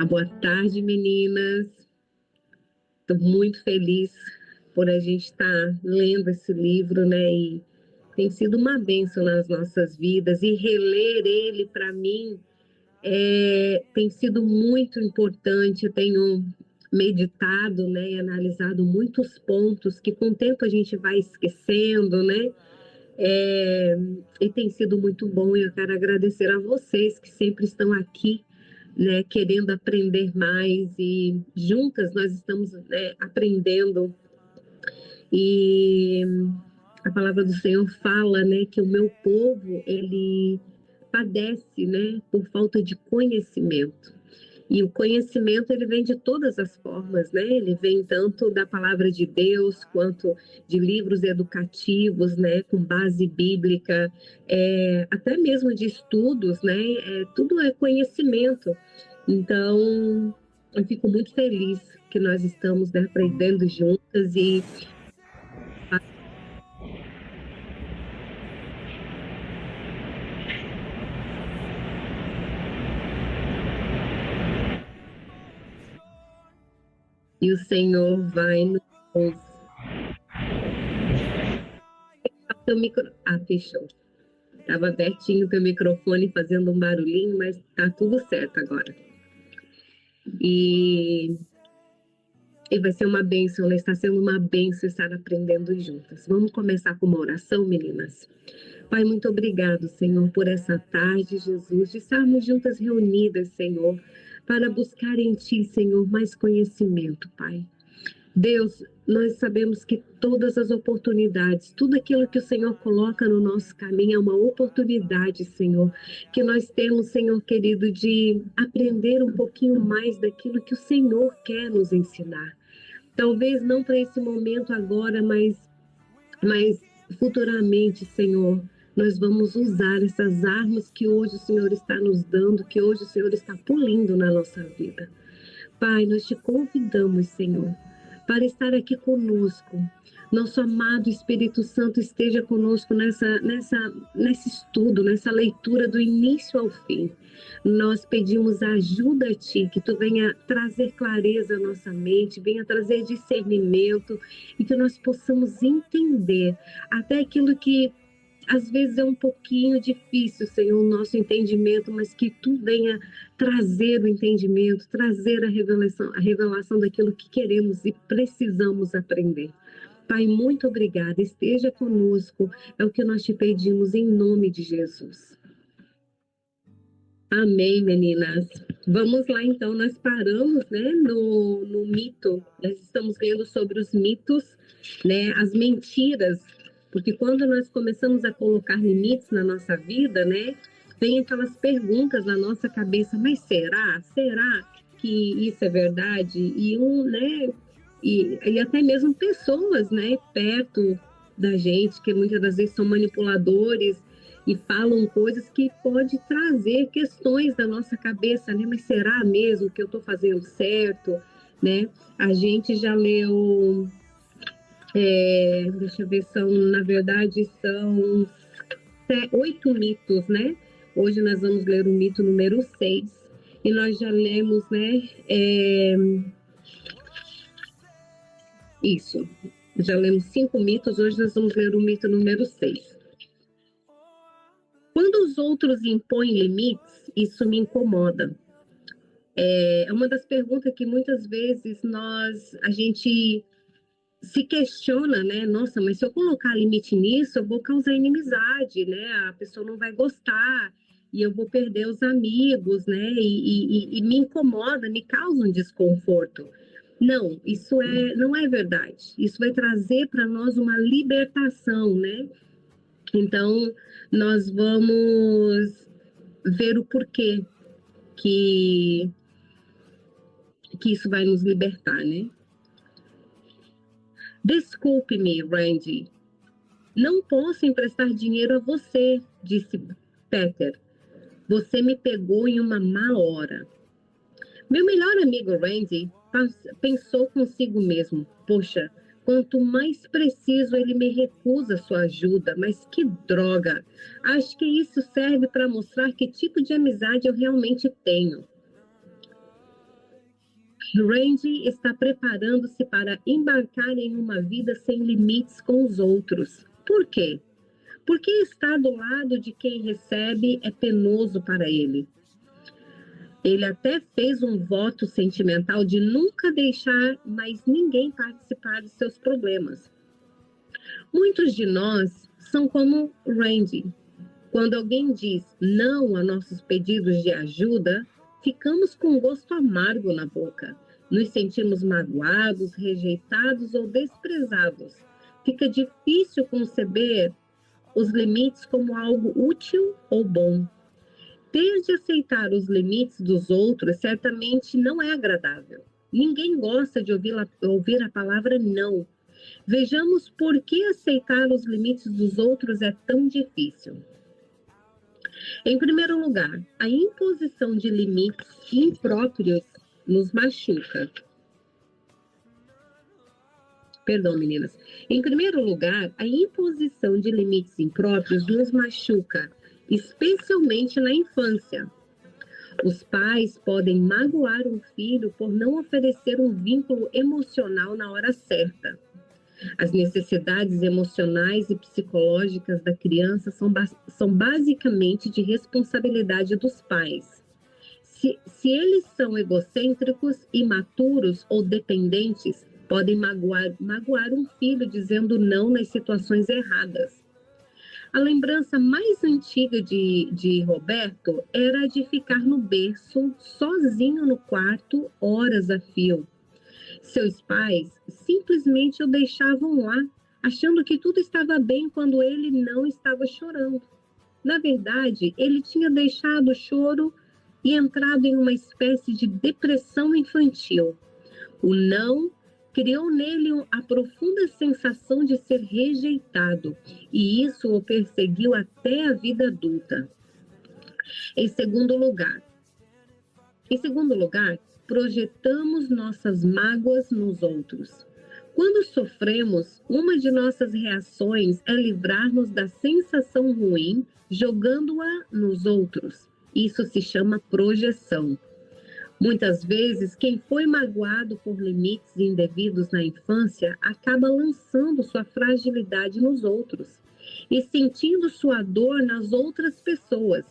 Boa tarde, meninas. Estou muito feliz por a gente estar lendo esse livro, né? E tem sido uma bênção nas nossas vidas. E reler ele, para mim, tem sido muito importante. Eu tenho meditado, né? E analisado muitos pontos que com o tempo a gente vai esquecendo, né? E tem sido muito bom. E eu quero agradecer a vocês que sempre estão aqui, né, querendo aprender mais, e juntas nós estamos, né, aprendendo. E a palavra do Senhor fala, né, que o meu povo ele padece, né, por falta de conhecimento. E o conhecimento ele vem de todas as formas, né? Ele vem tanto da palavra de Deus quanto de livros educativos, né? Com base bíblica, até mesmo de estudos, né? Tudo é conhecimento. Então, eu fico muito feliz que nós estamos, né, aprendendo juntas e o Senhor vai nos fechou. Estava abertinho o teu microfone fazendo um barulhinho, mas tá tudo certo agora. E vai ser uma bênção, né? Está sendo uma bênção estar aprendendo juntas. Vamos começar com uma oração, meninas? Pai, muito obrigado, Senhor, por essa tarde, Jesus, de estarmos juntas reunidas, Senhor, para buscar em Ti, Senhor, mais conhecimento, Pai. Deus, nós sabemos que todas as oportunidades, tudo aquilo que o Senhor coloca no nosso caminho é uma oportunidade, Senhor, que nós temos, Senhor querido, de aprender um pouquinho mais daquilo que o Senhor quer nos ensinar. Talvez não para esse momento agora, mas futuramente, Senhor, nós vamos usar essas armas que hoje o Senhor está nos dando, que hoje o Senhor está polindo na nossa vida. Pai, nós te convidamos, Senhor, para estar aqui conosco. Nosso amado Espírito Santo esteja conosco nesse estudo, nessa leitura do início ao fim. Nós pedimos ajuda a Ti, que Tu venha trazer clareza à nossa mente, venha trazer discernimento e que nós possamos entender até aquilo que às vezes é um pouquinho difícil, Senhor, o nosso entendimento, mas que Tu venha trazer o entendimento, trazer a revelação daquilo que queremos e precisamos aprender. Pai, muito obrigada, esteja conosco, é o que nós te pedimos em nome de Jesus. Amém, meninas. Vamos lá, então, nós paramos, né, no mito, nós estamos lendo sobre os mitos, né, as mentiras, porque quando nós começamos a colocar limites na nossa vida, né, vem aquelas perguntas na nossa cabeça, mas será? Será que isso é verdade? E até mesmo pessoas, né, perto da gente, que muitas das vezes são manipuladores, e falam coisas que pode trazer questões da nossa cabeça, né? Mas será mesmo que eu estou fazendo certo, né? A gente já leu, deixa eu ver, na verdade, são 8 mitos, né? Hoje nós vamos ler o mito número 6, e nós já lemos, né? Isso, já lemos 5 mitos, hoje nós vamos ler o mito número 6. Quando os outros impõem limites, isso me incomoda. É uma das perguntas que muitas vezes a gente se questiona, né? Nossa, mas se eu colocar limite nisso, eu vou causar inimizade, né? A pessoa não vai gostar e eu vou perder os amigos, né? E me incomoda, me causa um desconforto. Não, isso não é verdade. Isso vai trazer para nós uma libertação, né? Então, nós vamos ver o porquê que isso vai nos libertar, né? Desculpe-me, Randy. Não posso emprestar dinheiro a você, disse Peter. Você me pegou em uma má hora. Meu melhor amigo Randy pensou consigo mesmo. Poxa, quanto mais preciso ele me recusa sua ajuda, mas que droga! Acho que isso serve para mostrar que tipo de amizade eu realmente tenho. Randy está preparando-se para embarcar em uma vida sem limites com os outros. Por quê? Porque estar do lado de quem recebe é penoso para ele. Ele até fez um voto sentimental de nunca deixar mais ninguém participar de seus problemas. Muitos de nós são como Randy. Quando alguém diz não a nossos pedidos de ajuda, ficamos com um gosto amargo na boca. Nos sentimos magoados, rejeitados ou desprezados. Fica difícil conceber os limites como algo útil ou bom. Ter de aceitar os limites dos outros certamente não é agradável. Ninguém gosta de ouvir a palavra não. Vejamos por que aceitar os limites dos outros é tão difícil. Em primeiro lugar, a imposição de limites impróprios nos machuca. Perdão, meninas. Em primeiro lugar, a imposição de limites impróprios nos machuca, especialmente na infância. Os pais podem magoar um filho por não oferecer um vínculo emocional na hora certa. As necessidades emocionais e psicológicas da criança são basicamente de responsabilidade dos pais. Se eles são egocêntricos, imaturos ou dependentes, podem magoar um filho dizendo não nas situações erradas. A lembrança mais antiga de Roberto era de ficar no berço, sozinho no quarto, horas a fio. Seus pais simplesmente o deixavam lá, achando que tudo estava bem quando ele não estava chorando. Na verdade, ele tinha deixado o choro e entrado em uma espécie de depressão infantil. O não criou nele a profunda sensação de ser rejeitado, e isso o perseguiu até a vida adulta. Em segundo lugar, projetamos nossas mágoas nos outros. Quando sofremos, uma de nossas reações é livrar-nos da sensação ruim, jogando-a nos outros. Isso se chama projeção. Muitas vezes, quem foi magoado por limites indevidos na infância acaba lançando sua fragilidade nos outros e sentindo sua dor nas outras pessoas.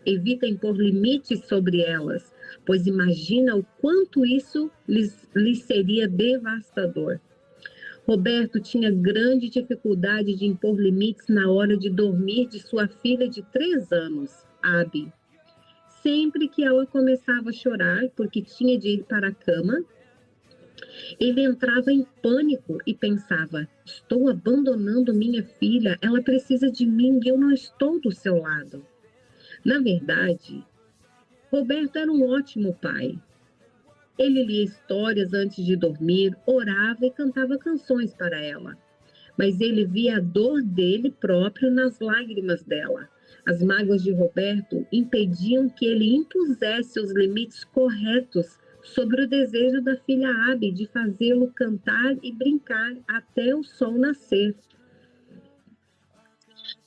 Evita impor limites sobre elas, pois imagina o quanto isso lhes seria devastador. Roberto tinha grande dificuldade de impor limites na hora de dormir de sua filha de 3 anos, Abby. Sempre que ela começava a chorar porque tinha de ir para a cama, ele entrava em pânico e pensava: estou abandonando minha filha, ela precisa de mim e eu não estou do seu lado. Na verdade, Roberto era um ótimo pai. Ele lia histórias antes de dormir, orava e cantava canções para ela. Mas ele via a dor dele próprio nas lágrimas dela. As mágoas de Roberto impediam que ele impusesse os limites corretos sobre o desejo da filha Abby de fazê-lo cantar e brincar até o sol nascer.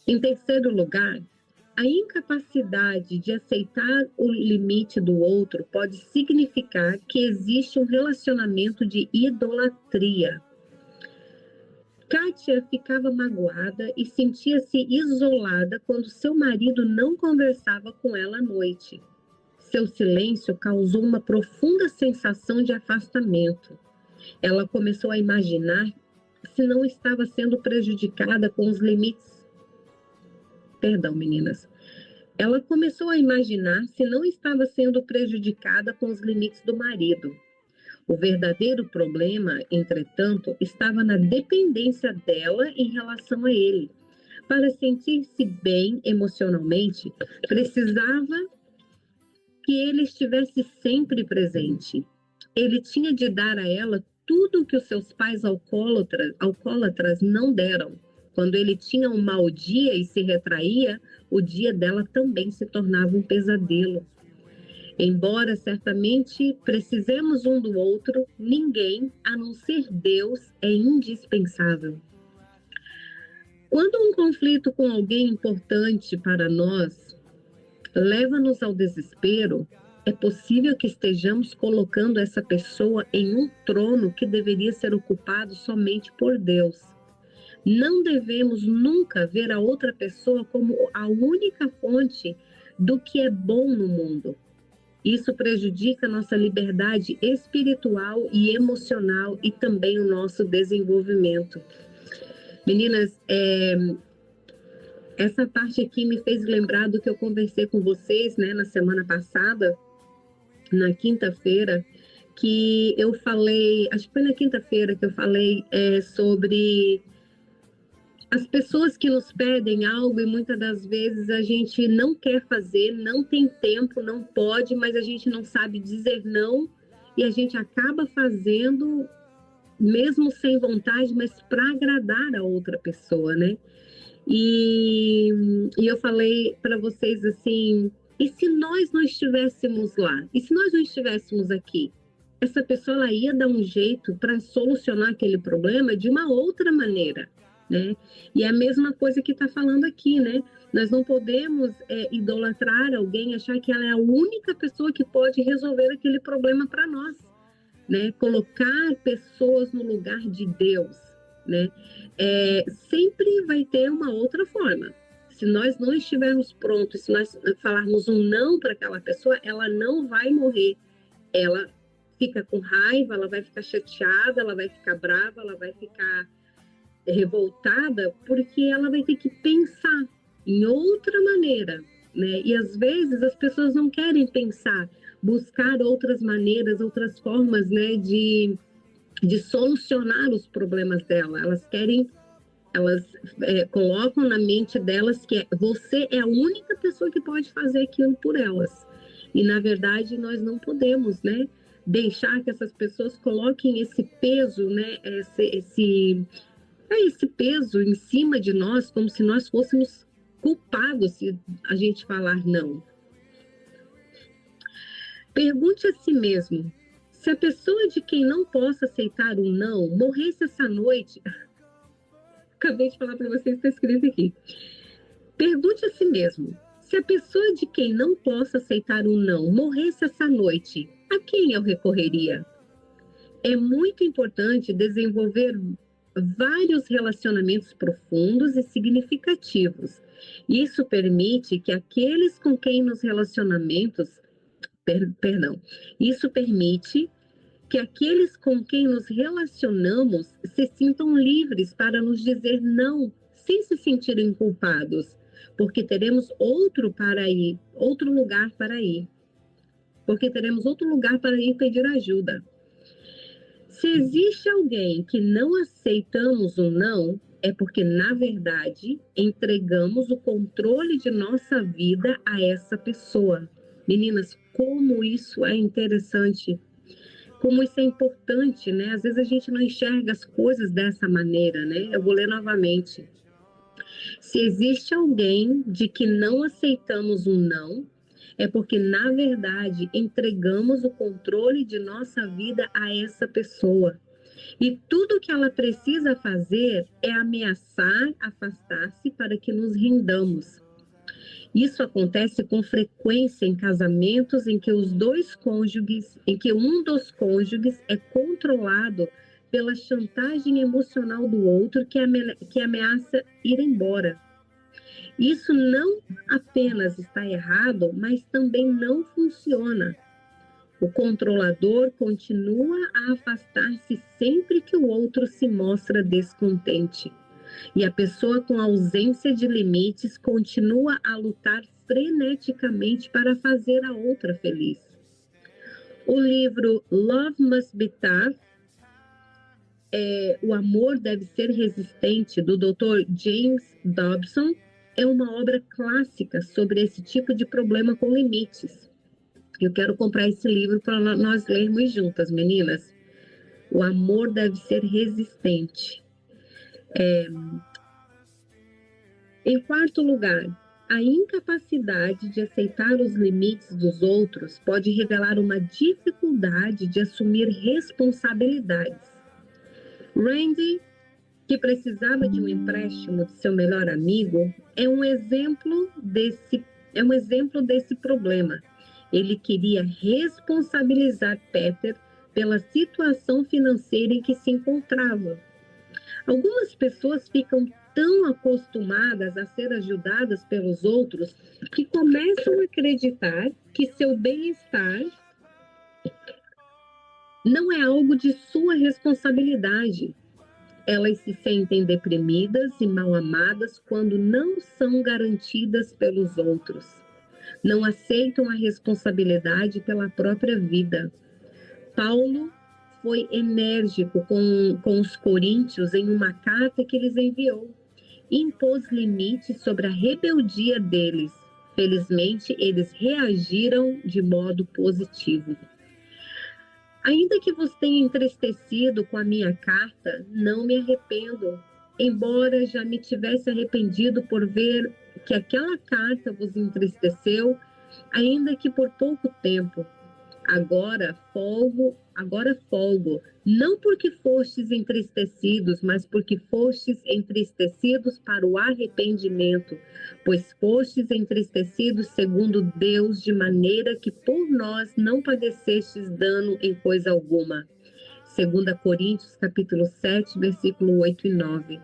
Em terceiro lugar, a incapacidade de aceitar o limite do outro pode significar que existe um relacionamento de idolatria. Kátia ficava magoada e sentia-se isolada quando seu marido não conversava com ela à noite. Seu silêncio causou uma profunda sensação de afastamento. Ela começou a imaginar se não estava sendo prejudicada com os limites. Perdão, meninas. Ela começou a imaginar se não estava sendo prejudicada com os limites do marido. O verdadeiro problema, entretanto, estava na dependência dela em relação a ele. Para sentir-se bem emocionalmente, precisava que ele estivesse sempre presente. Ele tinha de dar a ela tudo o que os seus pais alcoólatras não deram. Quando ele tinha um mau dia e se retraía, o dia dela também se tornava um pesadelo. Embora certamente precisemos um do outro, ninguém, a não ser Deus, é indispensável. Quando um conflito com alguém importante para nós leva-nos ao desespero, É possível que estejamos colocando essa pessoa em um trono que deveria ser ocupado somente por Deus. Não devemos nunca ver a outra pessoa como a única fonte do que é bom no mundo. Isso prejudica nossa liberdade espiritual e emocional e também o nosso desenvolvimento. Meninas, essa parte aqui me fez lembrar do que eu conversei com vocês, né, na semana passada, na quinta-feira, que eu falei, acho que foi na quinta-feira que eu falei sobre as pessoas que nos pedem algo e muitas das vezes a gente não quer fazer, não tem tempo, não pode, mas a gente não sabe dizer não e a gente acaba fazendo mesmo sem vontade, mas para agradar a outra pessoa, né? E eu falei para vocês assim, e se nós não estivéssemos lá? E se nós não estivéssemos aqui? Essa pessoa ela ia dar um jeito para solucionar aquele problema de uma outra maneira, né? E é a mesma coisa que está falando aqui, né? Nós não podemos idolatrar alguém, achar que ela é a única pessoa que pode resolver aquele problema para nós, né? Colocar pessoas no lugar de Deus, né? Sempre vai ter uma outra forma. Se nós não estivermos prontos, se nós falarmos um não para aquela pessoa, ela não vai morrer. Ela fica com raiva, ela vai ficar chateada, ela vai ficar brava, ela vai ficar revoltada, porque ela vai ter que pensar em outra maneira, né? E às vezes as pessoas não querem pensar, buscar outras maneiras, outras formas, né, de solucionar os problemas dela. Elas querem, elas colocam na mente delas que você é a única pessoa que pode fazer aquilo por elas. E na verdade nós não podemos, né, deixar que essas pessoas coloquem esse peso, né, esse peso em cima de nós, como se nós fôssemos culpados se a gente falar não. Pergunte a si mesmo, se a pessoa de quem não possa aceitar um não morresse essa noite... Acabei de falar para vocês, está escrito aqui. Pergunte a si mesmo, se a pessoa de quem não possa aceitar um não morresse essa noite, a quem eu recorreria? É muito importante desenvolver vários relacionamentos profundos e significativos. Isso permite que aqueles com quem nos relacionamentos, isso permite que aqueles com quem nos relacionamos se sintam livres para nos dizer não, sem se sentirem culpados, porque teremos outro lugar para ir. Porque teremos outro lugar para ir pedir ajuda. Se existe alguém que não aceitamos um não, é porque, na verdade, entregamos o controle de nossa vida a essa pessoa. Meninas, como isso é interessante, como isso é importante, né? Às vezes a gente não enxerga as coisas dessa maneira, né? Eu vou ler novamente. Se existe alguém de que não aceitamos um não, é porque, na verdade, entregamos o controle de nossa vida a essa pessoa. E tudo que ela precisa fazer é ameaçar, afastar-se para que nos rindamos. Isso acontece com frequência em casamentos em que um dos cônjuges é controlado pela chantagem emocional do outro que ameaça ir embora. Isso não apenas está errado, mas também não funciona. O controlador continua a afastar-se sempre que o outro se mostra descontente. E a pessoa com ausência de limites continua a lutar freneticamente para fazer a outra feliz. O livro Love Must Be Tough, O Amor Deve Ser Resistente, do Dr. James Dobson, é uma obra clássica sobre esse tipo de problema com limites. Eu quero comprar esse livro para nós lermos juntas, meninas. O amor deve ser resistente. Em quarto lugar, a incapacidade de aceitar os limites dos outros pode revelar uma dificuldade de assumir responsabilidades. Randy, que precisava de um empréstimo de seu melhor amigo, é um exemplo desse problema. Ele queria responsabilizar Peter pela situação financeira em que se encontrava. Algumas pessoas ficam tão acostumadas a ser ajudadas pelos outros que começam a acreditar que seu bem-estar não é algo de sua responsabilidade. Elas se sentem deprimidas e mal amadas quando não são garantidas pelos outros. Não aceitam a responsabilidade pela própria vida. Paulo foi enérgico com os coríntios em uma carta que lhes enviou. Impôs limites sobre a rebeldia deles. Felizmente, eles reagiram de modo positivo. Ainda que vos tenha entristecido com a minha carta, não me arrependo, embora já me tivesse arrependido por ver que aquela carta vos entristeceu, ainda que por pouco tempo. Agora folgo, não porque fostes entristecidos, mas porque fostes entristecidos para o arrependimento, pois fostes entristecidos segundo Deus, de maneira que por nós não padecestes dano em coisa alguma. 2 Coríntios, capítulo 7, versículo 8 e 9.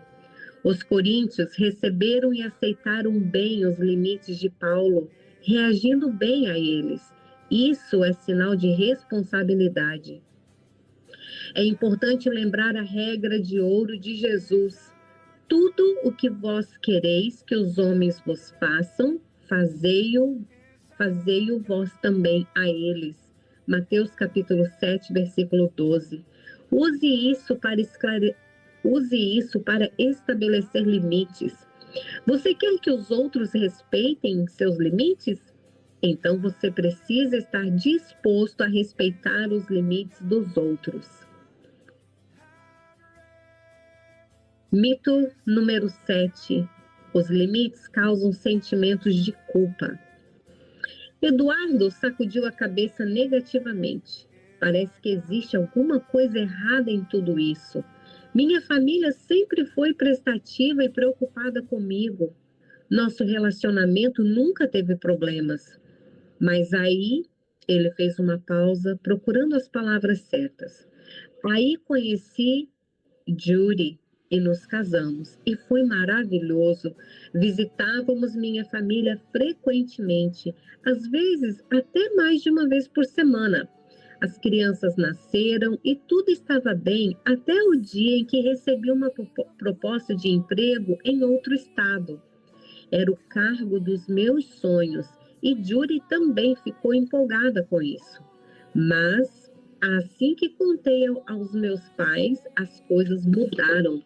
Os coríntios receberam e aceitaram bem os limites de Paulo, reagindo bem a eles. Isso é sinal de responsabilidade. É importante lembrar a regra de ouro de Jesus. Tudo o que vós quereis que os homens vos façam, fazei-o vós também a eles. Mateus capítulo 7, versículo 12. Use isso para estabelecer limites. Você quer que os outros respeitem seus limites? Então você precisa estar disposto a respeitar os limites dos outros. Mito número 7. Os limites causam sentimentos de culpa. Eduardo sacudiu a cabeça negativamente. Parece que existe alguma coisa errada em tudo isso. Minha família sempre foi prestativa e preocupada comigo. Nosso relacionamento nunca teve problemas. Mas aí ele fez uma pausa, procurando as palavras certas. Aí conheci Judy e nos casamos. E foi maravilhoso. Visitávamos minha família frequentemente, às vezes até mais de uma vez por semana. As crianças nasceram e tudo estava bem até o dia em que recebi uma proposta de emprego em outro estado. Era o cargo dos meus sonhos e Judy também ficou empolgada com isso. Mas, assim que contei aos meus pais, as coisas mudaram.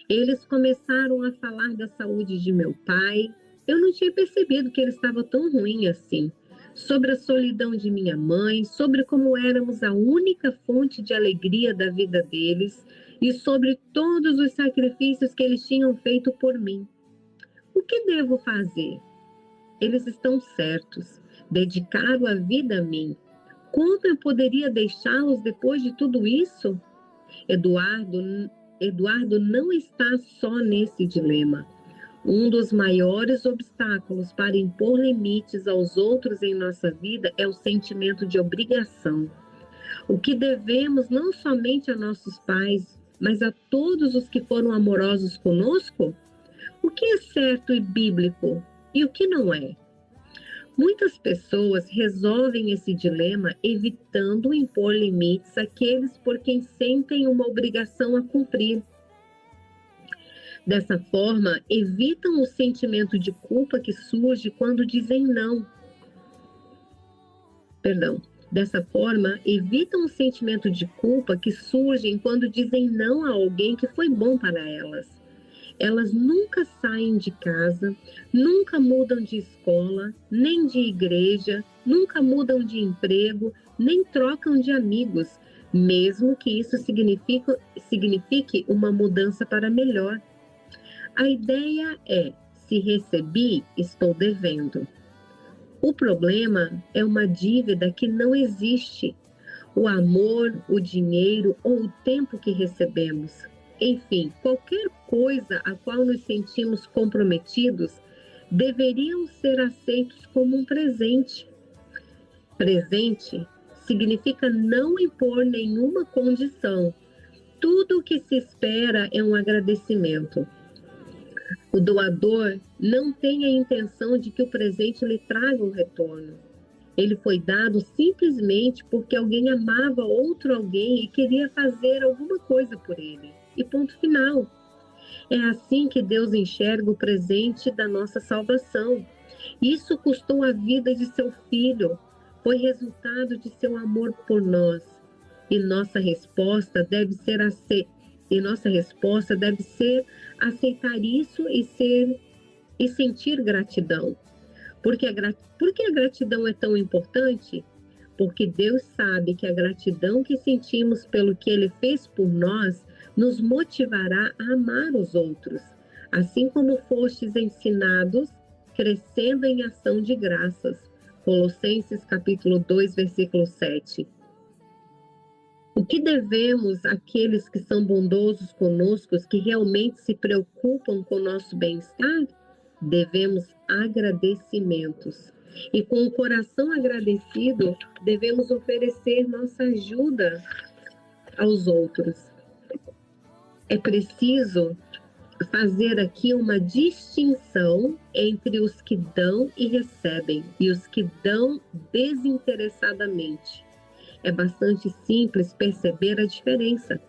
Eles começaram a falar da saúde de meu pai. Eu não tinha percebido que ele estava tão ruim assim. Sobre a solidão de minha mãe, sobre como éramos a única fonte de alegria da vida deles e sobre todos os sacrifícios que eles tinham feito por mim. O que devo fazer? Eles estão certos. Dedicaram a vida a mim. Como eu poderia deixá-los depois de tudo isso? Eduardo não está só nesse dilema. Um dos maiores obstáculos para impor limites aos outros em nossa vida é o sentimento de obrigação. O que devemos não somente a nossos pais, mas a todos os que foram amorosos conosco? O que é certo e bíblico e o que não é? Muitas pessoas resolvem esse dilema evitando impor limites àqueles por quem sentem uma obrigação a cumprir. Dessa forma, evitam o sentimento de culpa que surge quando dizem não. Dessa forma, evitam o sentimento de culpa que surge quando dizem não a alguém que foi bom para elas. Elas nunca saem de casa, nunca mudam de escola, nem de igreja, nunca mudam de emprego, nem trocam de amigos, mesmo que isso signifique uma mudança para melhor. A ideia é: se recebi, estou devendo. O problema é uma dívida que não existe. O amor, o dinheiro ou o tempo que recebemos. Enfim, qualquer coisa a qual nos sentimos comprometidos deveriam ser aceitos como um presente. presente significa não impor nenhuma condição. Tudo o que se espera é um agradecimento. O doador não tem a intenção de que o presente lhe traga um retorno. Ele foi dado simplesmente porque alguém amava outro alguém e queria fazer alguma coisa por ele. E ponto final. É assim que Deus enxerga o presente da nossa salvação. Isso custou a vida de seu filho, foi resultado de seu amor por nós. E nossa resposta deve ser aceitar isso e sentir gratidão. Por que a gratidão é tão importante? Porque Deus sabe que a gratidão que sentimos pelo que Ele fez por nós nos motivará a amar os outros, assim como fostes ensinados, crescendo em ação de graças. Colossenses capítulo 2, versículo 7. O que devemos àqueles que são bondosos conosco, que realmente se preocupam com o nosso bem-estar? Devemos agradecimentos. E com o coração agradecido, devemos oferecer nossa ajuda aos outros. É preciso fazer aqui uma distinção entre os que dão e recebem e os que dão desinteressadamente. É bastante simples perceber a diferença.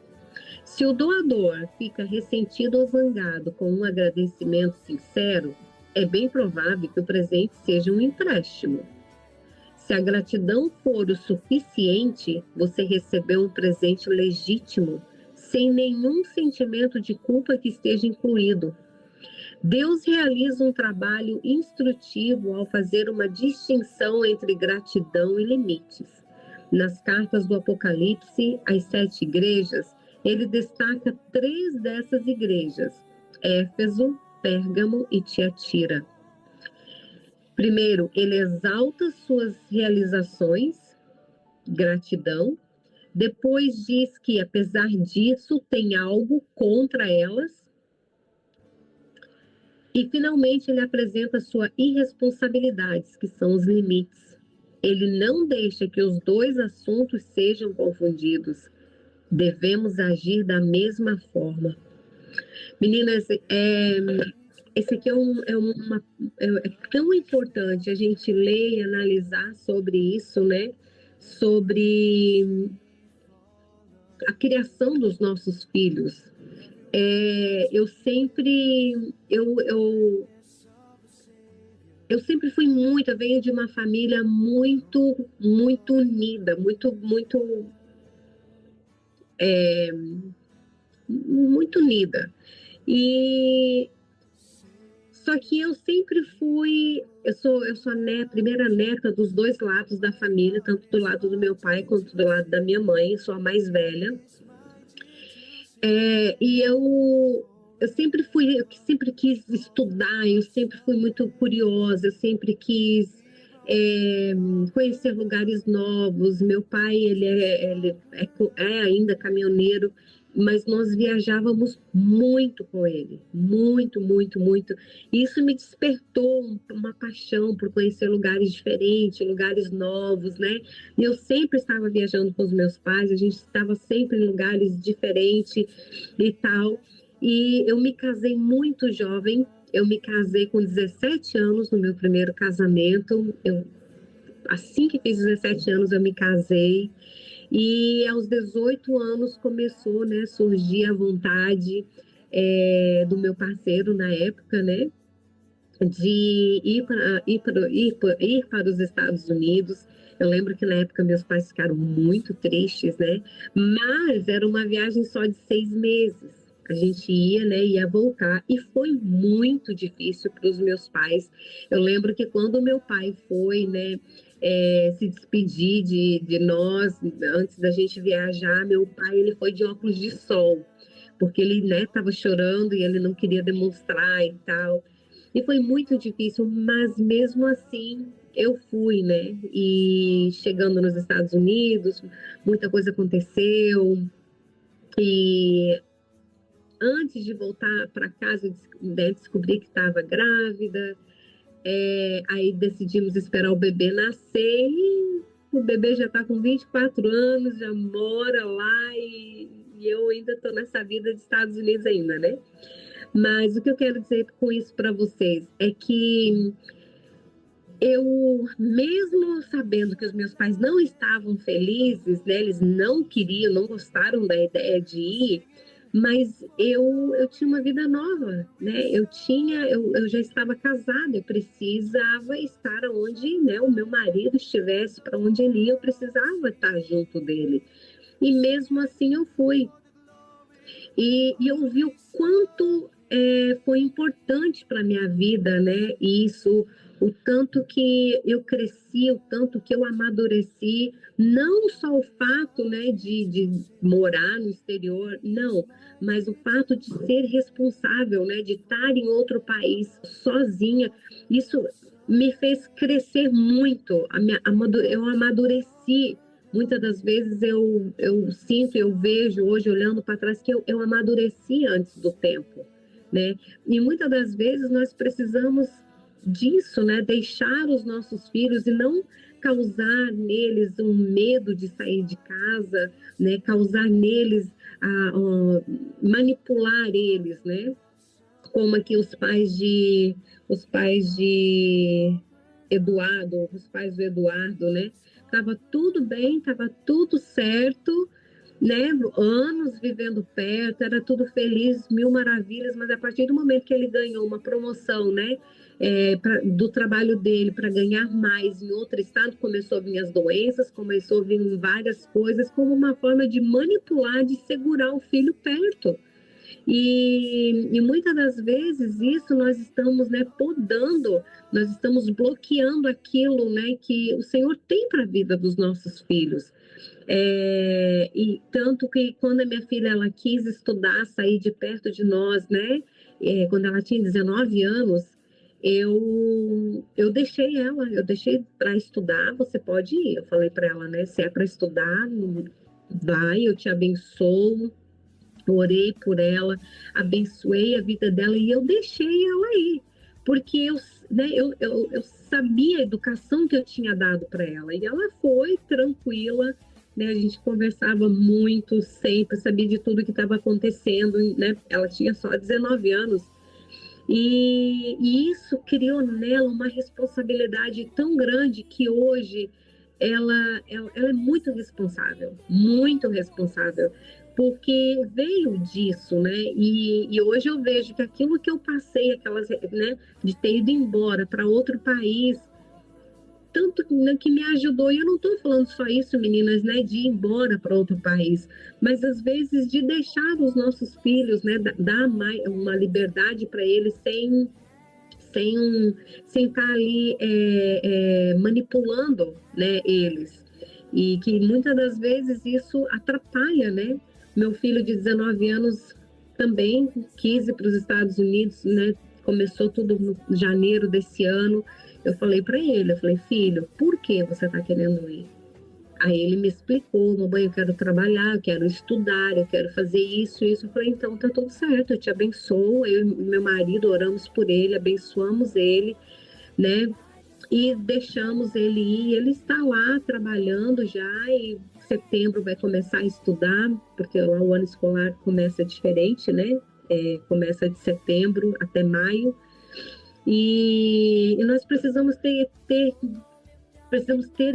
Se o doador fica ressentido ou zangado com um agradecimento sincero, é bem provável que o presente seja um empréstimo. Se a gratidão for o suficiente, você recebeu um presente legítimo, sem nenhum sentimento de culpa que esteja incluído. Deus realiza um trabalho instrutivo ao fazer uma distinção entre gratidão e limites. Nas cartas do Apocalipse às 7 igrejas, ele destaca 3 dessas igrejas: Éfeso, Pérgamo e Tiatira. Primeiro, ele exalta suas realizações, gratidão. Depois diz que, apesar disso, tem algo contra elas. E, finalmente, ele apresenta sua irresponsabilidades, que são os limites. Ele não deixa que os 2 assuntos sejam confundidos. Devemos agir da mesma forma. Meninas, esse aqui é tão importante a gente ler e analisar sobre isso, né? Sobre a criação dos nossos filhos. Eu sempre fui muito, eu venho de uma família muito, muito unida, muito unida. E só que eu sempre fui, eu sou a primeira neta dos 2 lados da família, tanto do lado do meu pai quanto do lado da minha mãe, sou a mais velha. E eu sempre quis estudar, eu sempre fui muito curiosa, eu sempre quis conhecer lugares novos. Meu pai, ele é ainda caminhoneiro, mas nós viajávamos muito com ele, muito, muito, muito. E isso me despertou uma paixão por conhecer lugares diferentes, lugares novos, né? E eu sempre estava viajando com os meus pais, a gente estava sempre em lugares diferentes e tal. E eu me casei muito jovem, eu me casei com 17 anos no meu primeiro casamento. Assim que fiz 17 anos, eu me casei. E aos 18 anos começou, né, surgir a vontade do meu parceiro na época, né, de ir para os Estados Unidos. Eu lembro que na época meus pais ficaram muito tristes, né? Mas era uma viagem só de 6 meses. A gente ia, né? Ia voltar. E foi muito difícil para os meus pais. Eu lembro que quando meu pai foi, né? Se despedir de nós, antes da gente viajar, meu pai, ele foi de óculos de sol. Porque ele, né? Estava chorando e ele não queria demonstrar e tal. E foi muito difícil, mas mesmo assim eu fui, né? E chegando nos Estados Unidos, muita coisa aconteceu. E antes de voltar para casa, né, descobri que estava grávida. Aí decidimos esperar o bebê nascer e o bebê já está com 24 anos, já mora lá e eu ainda estou nessa vida dos Estados Unidos ainda, né? Mas o que eu quero dizer com isso para vocês é que eu, mesmo sabendo que os meus pais não estavam felizes, né, eles não queriam, não gostaram da ideia de ir, mas eu tinha uma vida nova, né? Eu já estava casada, eu precisava estar onde, né, o meu marido estivesse, para onde ele ia, eu precisava estar junto dele. E mesmo assim eu fui. E eu vi o quanto foi importante para a minha vida, né? Isso, o tanto que eu cresci, o tanto que eu amadureci, não só o fato, né, de morar no exterior, não, mas o fato de ser responsável, né, de estar em outro país sozinha, isso me fez crescer muito, eu amadureci. Muitas das vezes eu sinto, eu vejo hoje, olhando para trás, que eu amadureci antes do tempo, né? E muitas das vezes nós precisamos disso, né? Deixar os nossos filhos e não causar neles um medo de sair de casa, né? Causar neles, manipular eles, né? Como aqui os pais de Eduardo, os pais do Eduardo, né? Tava tudo bem, tava tudo certo, né? Anos vivendo perto, era tudo feliz, mil maravilhas, mas a partir do momento que ele ganhou uma promoção, né? Do trabalho dele para ganhar mais em outro estado, começou a vir as doenças, começou a vir várias coisas, como uma forma de manipular, de segurar o filho perto. E muitas das vezes isso nós estamos, né, podando, nós estamos bloqueando aquilo, né, que o Senhor tem para a vida dos nossos filhos. E tanto que quando a minha filha ela quis estudar, sair de perto de nós, né, quando ela tinha 19 anos, eu deixei para estudar, você pode ir. Eu falei para ela, né, se é para estudar, vai, eu te abençoo. Orei por ela, abençoei a vida dela e eu deixei ela ir, porque eu sabia a educação que eu tinha dado para ela e ela foi tranquila, né? A gente conversava muito, sempre sabia de tudo que estava acontecendo, né? Ela tinha só 19 anos e isso criou nela uma responsabilidade tão grande que hoje ela é muito responsável, porque veio disso, né? E hoje eu vejo que aquilo que eu passei, né, de ter ido embora para outro país, tanto né, que me ajudou. E eu não estou falando só isso, meninas, né, de ir embora para outro país, mas às vezes de deixar os nossos filhos, né, dar mais, uma liberdade para eles sem, sem estar ali manipulando, né, eles. E que muitas das vezes isso atrapalha, né? Meu filho de 19 anos também quis ir para os Estados Unidos, né? Começou tudo em janeiro desse ano. Eu falei para ele, eu falei, filho, por que você está querendo ir? Aí ele me explicou, mamãe, eu quero trabalhar, eu quero estudar, eu quero fazer isso, isso. Eu falei, então tá tudo certo, eu te abençoo. Eu e meu marido oramos por ele, abençoamos ele, né? E deixamos ele ir. Ele está lá trabalhando já e em setembro vai começar a estudar, porque lá o ano escolar começa diferente, né? Começa de setembro até maio. E nós precisamos ter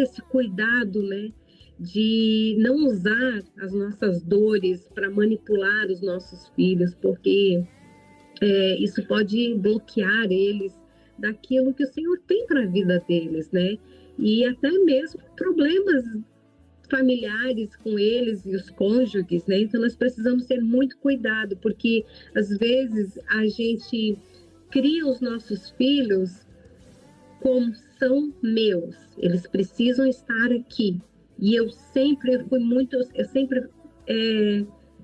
esse cuidado, né? De não usar as nossas dores para manipular os nossos filhos, porque isso pode bloquear eles daquilo que o Senhor tem para a vida deles, né? E até mesmo problemas familiares com eles e os cônjuges, né? Então nós precisamos ter muito cuidado, porque às vezes a gente cria os nossos filhos como são meus, eles precisam estar aqui. E eu sempre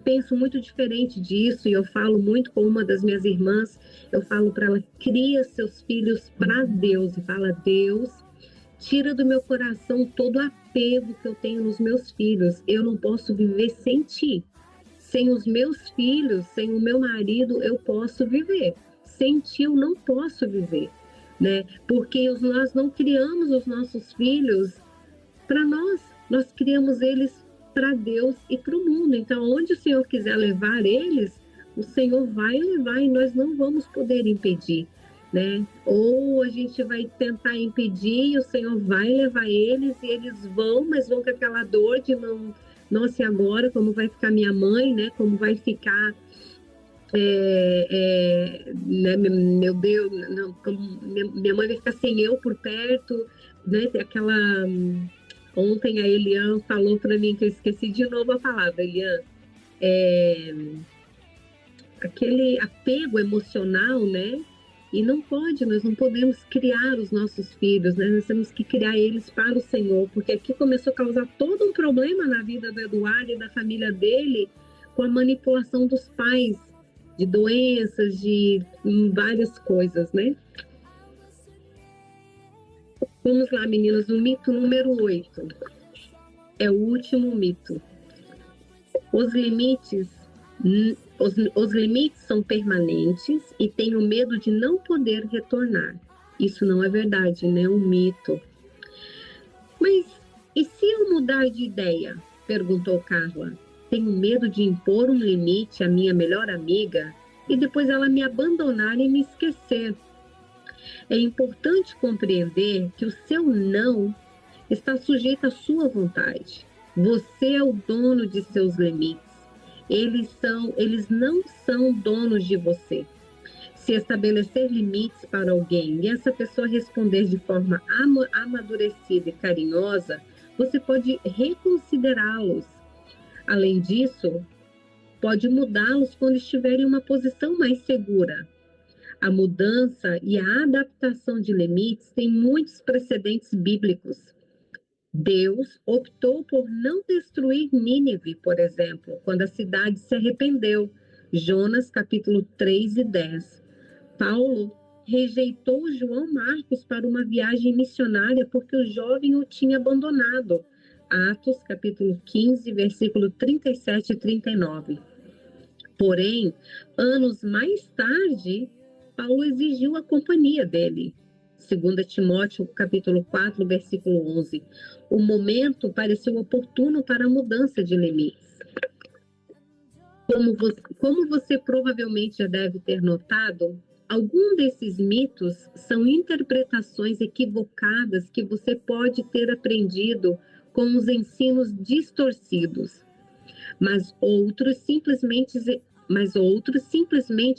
penso muito diferente disso, e eu falo muito com uma das minhas irmãs, eu falo para ela, cria seus filhos para Deus, e fala, Deus, tira do meu coração todo o apego que eu tenho nos meus filhos, eu não posso viver sem ti, sem os meus filhos, sem o meu marido, eu posso viver, sem ti eu não posso viver, né? Porque nós não criamos os nossos filhos para nós. Nós criamos eles para Deus e para o mundo. Então, onde o Senhor quiser levar eles, o Senhor vai levar e nós não vamos poder impedir, né? Ou a gente vai tentar impedir e o Senhor vai levar eles e eles vão, mas vão com aquela dor de não, nossa, e agora como vai ficar minha mãe, né? Como vai ficar, né? Meu Deus, não, minha mãe vai ficar sem eu por perto, né? Tem aquela ontem a Eliane falou para mim que eu esqueci de novo a palavra, Eliane, aquele apego emocional, né? E não pode, nós não podemos criar os nossos filhos, né? Nós temos que criar eles para o Senhor, porque aqui começou a causar todo um problema na vida do Eduardo e da família dele com a manipulação dos pais, de doenças, de várias coisas, né? Vamos lá, meninas, o mito número 8. É o último mito. Os limites são permanentes e tenho medo de não poder retornar. Isso não é verdade, né? É um mito. Mas e se eu mudar de ideia? Perguntou Carla. Tenho medo de impor um limite à minha melhor amiga e depois ela me abandonar e me esquecer. É importante compreender que o seu não está sujeito à sua vontade. Você é o dono de seus limites. Eles não são donos de você. Se estabelecer limites para alguém e essa pessoa responder de forma amadurecida e carinhosa, você pode reconsiderá-los. Além disso, pode mudá-los quando estiver em uma posição mais segura. A mudança e a adaptação de limites têm muitos precedentes bíblicos. Deus optou por não destruir Nínive, por exemplo, quando a cidade se arrependeu. Jonas capítulo 3 e 10. Paulo rejeitou João Marcos para uma viagem missionária porque o jovem o tinha abandonado. Atos capítulo 15, versículo 37 e 39. Porém, anos mais tarde, Paulo exigiu a companhia dele. 2 Timóteo, capítulo 4, versículo 11. O momento pareceu oportuno para a mudança de limites. Como você provavelmente já deve ter notado, alguns desses mitos são interpretações equivocadas que você pode ter aprendido com os ensinos distorcidos, mas outros simplesmente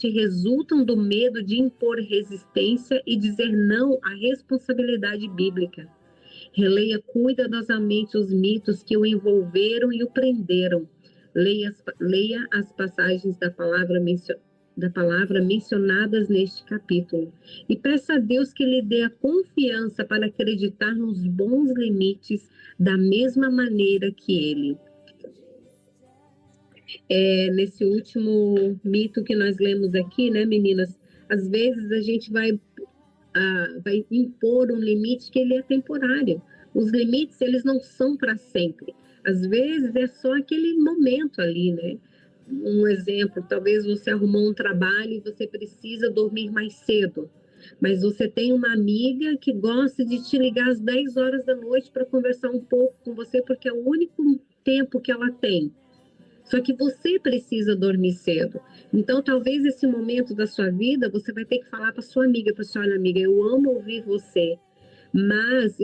resultam do medo de impor resistência e dizer não à responsabilidade bíblica. Releia cuidadosamente os mitos que o envolveram e o prenderam. Leia as passagens da palavra mencionadas neste capítulo e peça a Deus que lhe dê a confiança para acreditar nos bons limites da mesma maneira que ele. Nesse último mito que nós lemos aqui, né, meninas? Às vezes a gente vai impor um limite que ele é temporário. Os limites, eles não são para sempre. Às vezes é só aquele momento ali, né? Um exemplo, talvez você arrumou um trabalho e você precisa dormir mais cedo, mas você tem uma amiga que gosta de te ligar às 10 horas da noite para conversar um pouco com você, porque é o único tempo que ela tem. Só que você precisa dormir cedo. Então, talvez esse momento da sua vida, você vai ter que falar para sua amiga, para sua olha, amiga, eu amo ouvir você, mas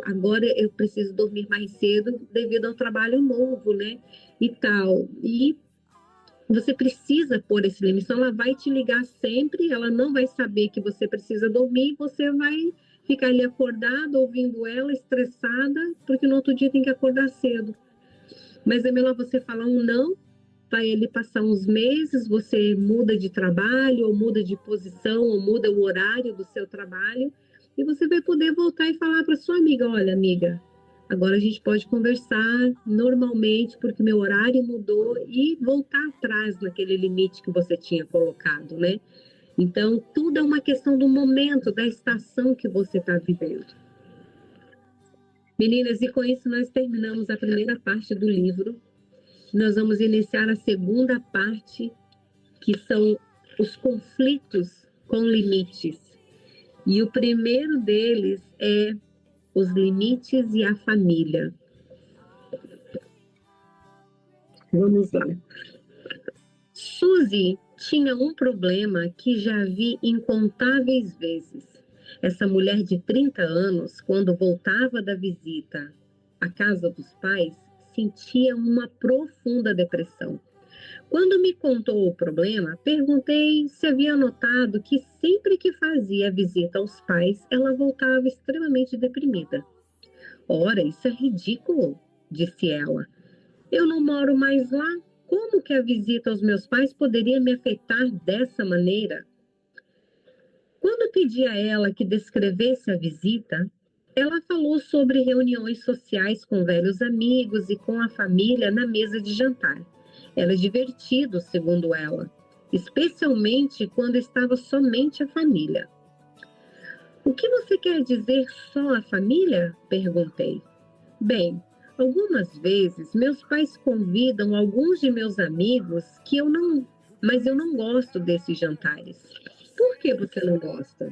agora eu preciso dormir mais cedo devido ao trabalho novo, né? E tal. E você precisa pôr esse limite. Então, ela vai te ligar sempre, ela não vai saber que você precisa dormir, você vai ficar ali acordado, ouvindo ela, estressada, porque no outro dia tem que acordar cedo. Mas é melhor você falar um não, para ele passar uns meses, você muda de trabalho, ou muda de posição, ou muda o horário do seu trabalho, e você vai poder voltar e falar para sua amiga, olha, amiga, agora a gente pode conversar normalmente, porque meu horário mudou, e voltar atrás naquele limite que você tinha colocado, né? Então, tudo é uma questão do momento, da estação que você está vivendo. Meninas, e com isso nós terminamos a primeira parte do livro. Nós vamos iniciar a segunda parte, que são os conflitos com limites. E o primeiro deles é os limites e a família. Vamos lá. Suzy tinha um problema que já vi incontáveis vezes. Essa mulher de 30 anos, quando voltava da visita à casa dos pais, sentia uma profunda depressão. Quando me contou o problema, perguntei se havia notado que sempre que fazia visita aos pais, ela voltava extremamente deprimida. Ora, isso é ridículo, disse ela. Eu não moro mais lá. Como que a visita aos meus pais poderia me afetar dessa maneira? Quando pedi a ela que descrevesse a visita, ela falou sobre reuniões sociais com velhos amigos e com a família na mesa de jantar. Era divertido, segundo ela, especialmente quando estava somente a família. O que você quer dizer só a família? Perguntei. Bem, algumas vezes meus pais convidam alguns de meus amigos mas eu não gosto desses jantares. Por que você não gosta?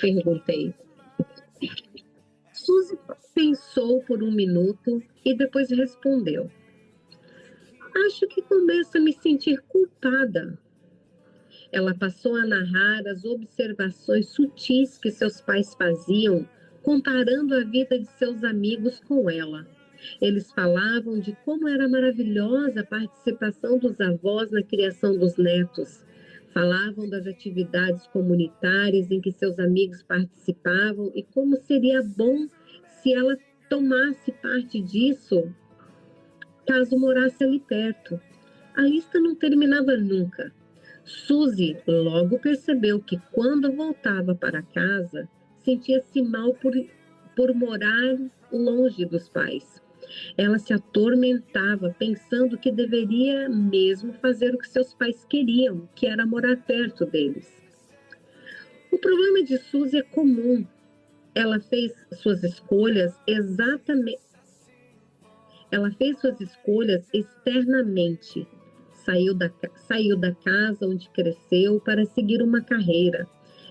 Perguntei. Suzy pensou por um minuto e depois respondeu. Acho que começo a me sentir culpada. Ela passou a narrar as observações sutis que seus pais faziam, comparando a vida de seus amigos com ela. Eles falavam de como era maravilhosa a participação dos avós na criação dos netos. Falavam das atividades comunitárias em que seus amigos participavam e como seria bom se ela tomasse parte disso caso morasse ali perto. A lista não terminava nunca. Suzy logo percebeu que quando voltava para casa, sentia-se mal por morar longe dos pais. Ela se atormentava pensando que deveria mesmo fazer o que seus pais queriam, que era morar perto deles. O problema de Suzy é comum. Ela fez suas escolhas externamente. Saiu da casa onde cresceu para seguir uma carreira.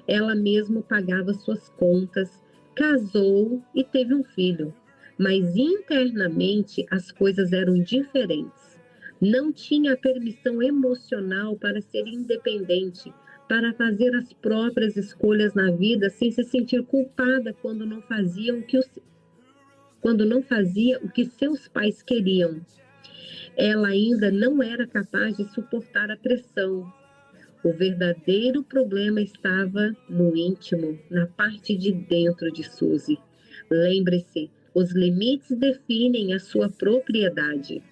Ela mesma pagava suas contas, casou e teve um filho. Mas internamente as coisas eram diferentes. Não tinha a permissão emocional para ser independente, para fazer as próprias escolhas na vida sem se sentir culpada quando não fazia o que seus pais queriam. Ela ainda não era capaz de suportar a pressão. O verdadeiro problema estava no íntimo, na parte de dentro de Suzy. Lembre-se, os limites definem a sua propriedade.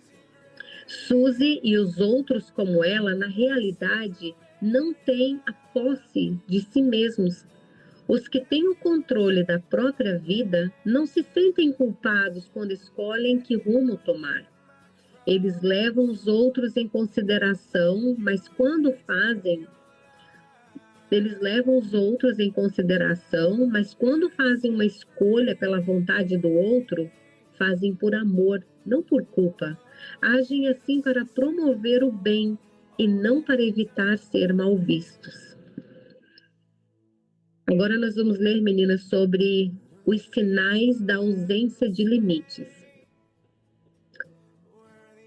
Suzy e os outros como ela, na realidade, não têm a posse de si mesmos. Os que têm o controle da própria vida não se sentem culpados quando escolhem que rumo tomar. Eles levam os outros em consideração, mas quando fazem uma escolha pela vontade do outro, fazem por amor, não por culpa. Agem assim para promover o bem e não para evitar ser mal vistos. Agora nós vamos ler, meninas, sobre os sinais da ausência de limites.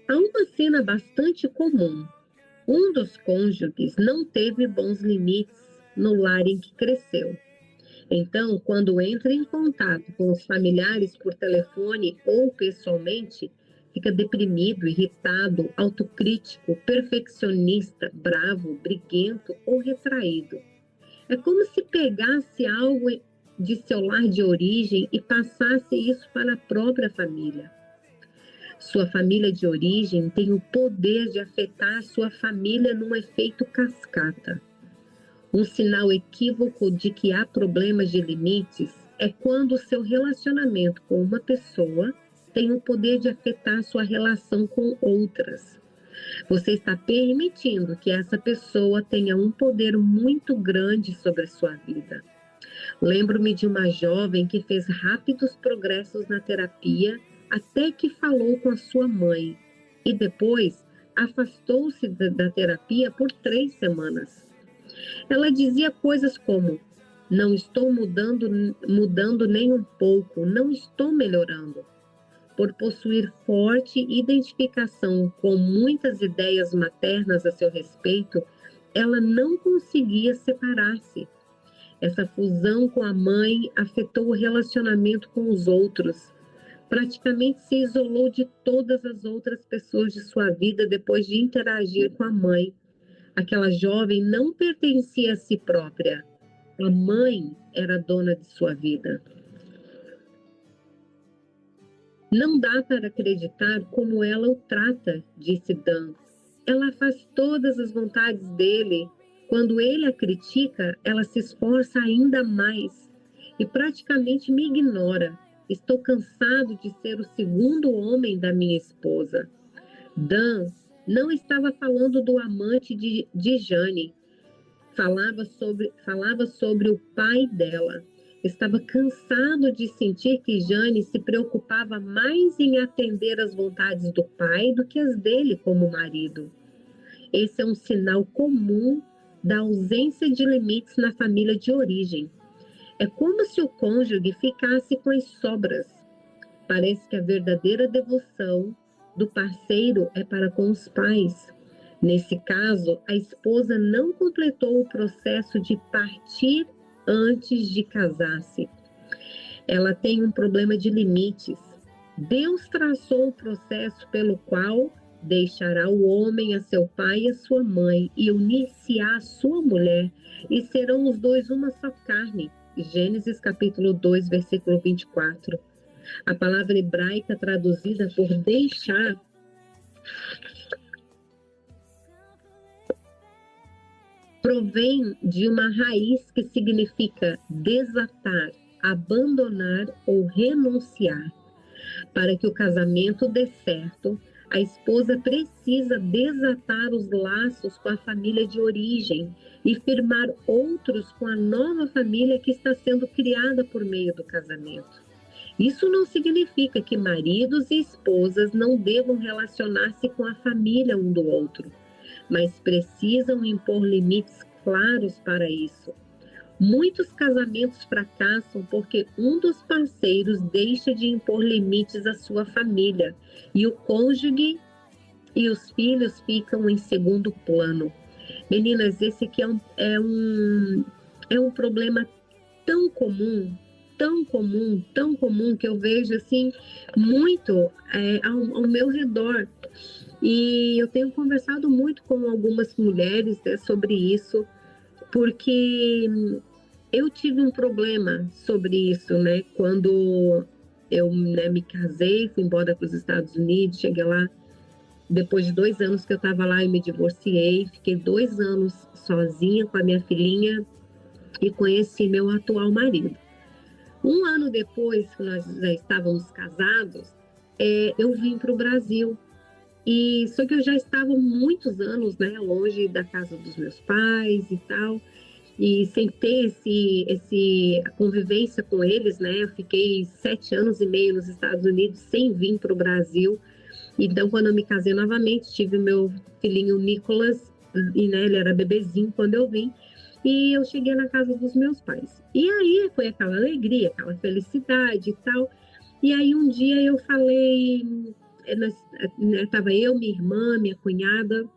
Há uma cena bastante comum. Um dos cônjuges não teve bons limites no lar em que cresceu. Então, quando entra em contato com os familiares por telefone ou pessoalmente, fica deprimido, irritado, autocrítico, perfeccionista, bravo, briguento ou retraído. É como se pegasse algo de seu lar de origem e passasse isso para a própria família. Sua família de origem tem o poder de afetar sua família num efeito cascata. Um sinal equívoco de que há problemas de limites é quando o seu relacionamento com uma pessoa tem o poder de afetar sua relação com outras. Você está permitindo que essa pessoa tenha um poder muito grande sobre a sua vida. Lembro-me de uma jovem que fez rápidos progressos na terapia até que falou com a sua mãe e depois afastou-se da terapia por 3 semanas. Ela dizia coisas como: Não estou mudando nem um pouco, não estou melhorando. Por possuir forte identificação com muitas ideias maternas a seu respeito, ela não conseguia separar-se. Essa fusão com a mãe afetou o relacionamento com os outros. Praticamente se isolou de todas as outras pessoas de sua vida depois de interagir com a mãe. Aquela jovem não pertencia a si própria. A mãe era dona de sua vida. Não dá para acreditar como ela o trata, disse Dan. Ela faz todas as vontades dele. Quando ele a critica, ela se esforça ainda mais e praticamente me ignora. Estou cansado de ser o segundo homem da minha esposa. Dan não estava falando do amante de Jane. Falava sobre o pai dela. Estava cansado de sentir que Jane se preocupava mais em atender às vontades do pai do que as dele como marido. Esse é um sinal comum da ausência de limites na família de origem. É como se o cônjuge ficasse com as sobras. Parece que a verdadeira devoção do parceiro é para com os pais. Nesse caso, a esposa não completou o processo de partir antes de casar-se. Ela tem um problema de limites. Deus traçou o processo pelo qual deixará o homem a seu pai e a sua mãe e unir-se-á à sua mulher, e serão os dois uma só carne. Gênesis capítulo 2, versículo 24. A palavra hebraica traduzida por deixar provém de uma raiz que significa desatar, abandonar ou renunciar. Para que o casamento dê certo, a esposa precisa desatar os laços com a família de origem e firmar outros com a nova família que está sendo criada por meio do casamento. Isso não significa que maridos e esposas não devam relacionar-se com a família um do outro, mas precisam impor limites claros para isso. Muitos casamentos fracassam porque um dos parceiros deixa de impor limites à sua família e o cônjuge e os filhos ficam em segundo plano. Meninas, esse aqui é um problema tão comum, tão comum que eu vejo assim muito ao meu redor. E eu tenho conversado muito com algumas mulheres, né, sobre isso, porque eu tive um problema sobre isso, né? Quando eu, né, me casei, fui embora para os Estados Unidos, cheguei lá, depois de 2 anos que eu estava lá, eu me divorciei, fiquei 2 anos sozinha com a minha filhinha e conheci meu atual marido. 1 ano depois que nós já estávamos casados, eu vim para o Brasil. E só que eu já estava muitos anos, né, longe da casa dos meus pais e tal, e sem ter a convivência com eles, né? Eu fiquei 7 anos e meio nos Estados Unidos sem vir para o Brasil. Então, quando eu me casei novamente, tive o meu filhinho Nicolas, e né, ele era bebezinho quando eu vim, e eu cheguei na casa dos meus pais. E aí foi aquela alegria, aquela felicidade e tal. E aí um dia eu falei, estava eu, minha irmã, minha cunhada,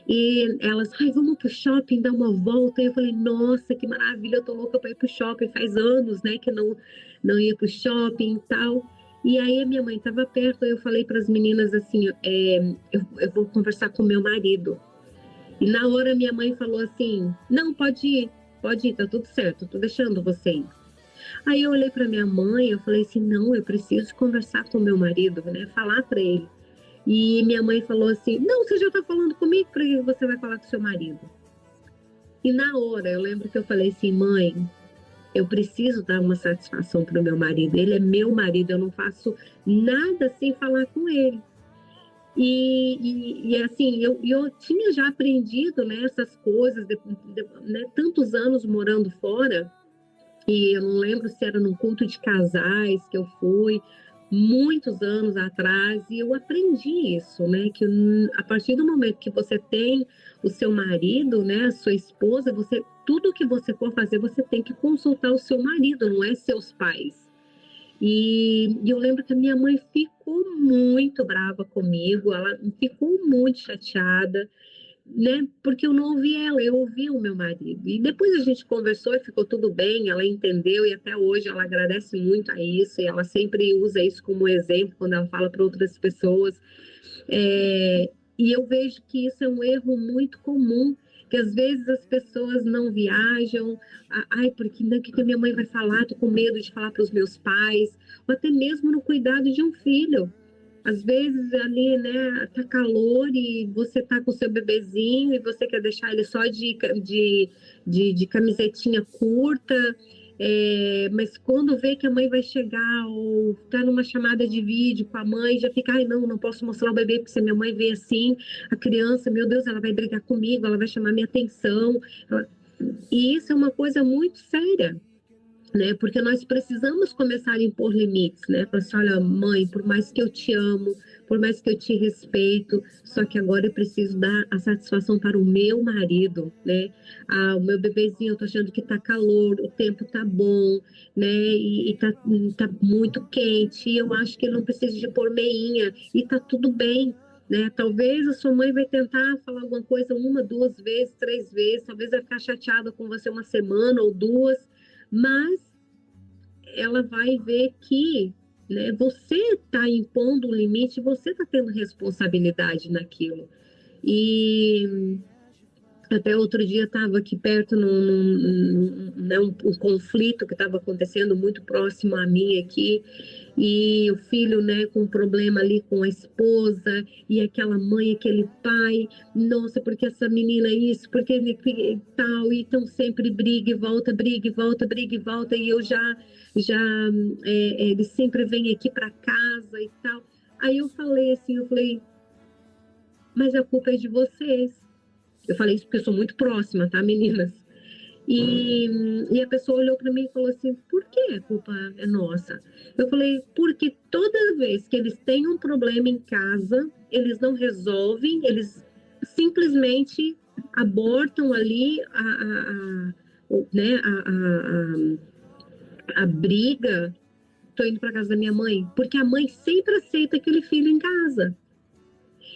e elas, vamos pro shopping dar uma volta. E eu falei, nossa, que maravilha, eu tô louca para ir pro shopping. Faz anos, né, que não ia pro shopping e tal. E aí a minha mãe estava perto, eu falei para as meninas assim, eu vou conversar com meu marido. E na hora minha mãe falou assim, não, pode ir, tá tudo certo, tô deixando você ir. Aí eu olhei para minha mãe, eu falei assim, não, eu preciso conversar com meu marido, né, falar para ele. E minha mãe falou assim, não, você já tá falando comigo, para que você vai falar com seu marido? E na hora, eu lembro que eu falei assim, mãe, eu preciso dar uma satisfação para o meu marido, ele é meu marido, eu não faço nada sem falar com ele. E assim, eu tinha já aprendido, né, essas coisas, né, tantos anos morando fora, e eu não lembro se era num culto de casais que eu fui, muitos anos atrás, e eu aprendi isso, né, que a partir do momento que você tem o seu marido, né, a sua esposa, você tudo que você for fazer, você tem que consultar o seu marido, não é seus pais. E eu lembro que a minha mãe ficou muito brava comigo, ela ficou muito chateada, né? Porque eu não ouvi ela, eu ouvi o meu marido. E depois a gente conversou e ficou tudo bem, ela entendeu e até hoje ela agradece muito a isso e ela sempre usa isso como exemplo quando ela fala para outras pessoas. E eu vejo que isso é um erro muito comum, que às vezes as pessoas não viajam, ai, porque o que a minha mãe vai falar? Tô com medo de falar para os meus pais, ou até mesmo no cuidado de um filho. Às vezes ali, né, tá calor e você tá com o seu bebezinho e você quer deixar ele só de camisetinha curta, mas quando vê que a mãe vai chegar ou tá numa chamada de vídeo com a mãe, já fica, ai, não posso mostrar o bebê, porque se a minha mãe vê assim, a criança, meu Deus, ela vai brigar comigo, ela vai chamar minha atenção. E isso é uma coisa muito séria, né? Porque nós precisamos começar a impor limites, né? Falar assim, olha, mãe, por mais que eu te amo, por mais que eu te respeito, só que agora eu preciso dar a satisfação para o meu marido, né? Ah, o meu bebezinho, eu tô achando que tá calor, o tempo tá bom, né? E tá muito quente, e eu acho que ele não precisa de pôr meinha, e tá tudo bem. Né? Talvez a sua mãe vai tentar falar alguma coisa uma, duas vezes, três vezes, talvez vai ficar chateada com você uma semana ou duas, mas ela vai ver que, né, você está impondo um limite, você está tendo responsabilidade naquilo. E até outro dia estava aqui perto né, um conflito que estava acontecendo muito próximo a mim aqui, e o filho, né, com um problema ali com a esposa, e aquela mãe, aquele pai, nossa, porque essa menina é isso, porque tal, e então sempre briga e volta, briga e volta, briga e volta, e eu ele sempre vem aqui para casa e tal. Aí eu falei assim, mas a culpa é de vocês. Eu falei isso porque eu sou muito próxima, tá, meninas? E a pessoa olhou para mim e falou assim: por que a culpa é nossa? Eu falei: porque toda vez que eles têm um problema em casa, eles não resolvem, eles simplesmente abortam ali né, a briga. Tô indo para casa da minha mãe, porque a mãe sempre aceita aquele filho em casa.